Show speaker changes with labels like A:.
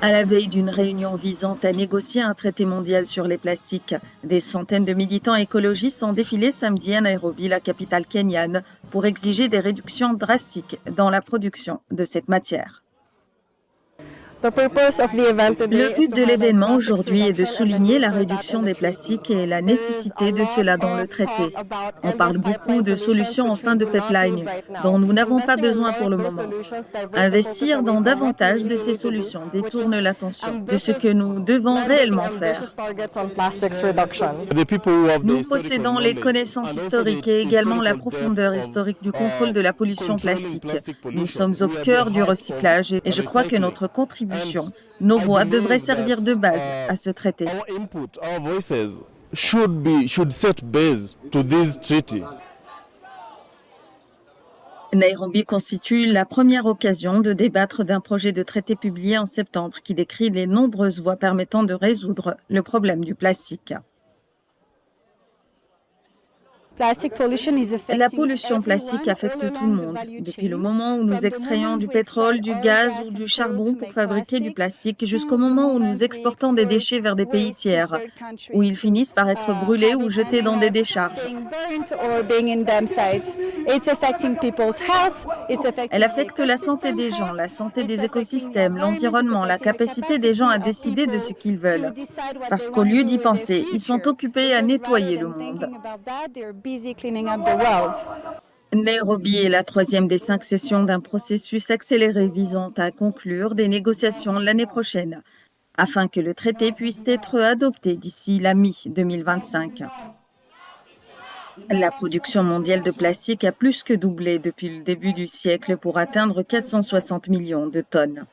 A: À la veille d'une réunion visant à négocier un traité mondial sur les plastiques, des centaines de militants écologistes ont défilé samedi à Nairobi, la capitale kenyane, pour exiger des réductions drastiques dans la production de cette matière. Le but de l'événement aujourd'hui est de souligner la réduction des plastiques et la nécessité de cela dans le traité. On parle beaucoup de solutions en fin de pipeline, dont nous n'avons pas besoin pour le moment. Investir dans davantage de ces solutions détourne l'attention de ce que nous devons réellement faire. Nous possédons les connaissances historiques et également la profondeur historique du contrôle de la pollution plastique. Nous sommes au cœur du recyclage et je crois que notre contribution, nos voix devraient servir de base à ce traité. Nairobi constitue la première occasion de débattre d'un projet de traité publié en septembre qui décrit les nombreuses voies permettant de résoudre le problème du plastique. La pollution plastique affecte tout le monde. Depuis le moment où nous extrayons du pétrole, du gaz ou du charbon pour fabriquer du plastique jusqu'au moment où nous exportons des déchets vers des pays tiers, où ils finissent par être brûlés ou jetés dans des décharges. Elle affecte la santé des gens, la santé des écosystèmes, l'environnement, la capacité des gens à décider de ce qu'ils veulent. Parce qu'au lieu d'y penser, ils sont occupés à nettoyer le monde. Nairobi est la troisième des 5 sessions d'un processus accéléré visant à conclure des négociations l'année prochaine, afin que le traité puisse être adopté d'ici la mi-2025. La production mondiale de plastique a plus que doublé depuis le début du siècle pour atteindre 460 millions de tonnes.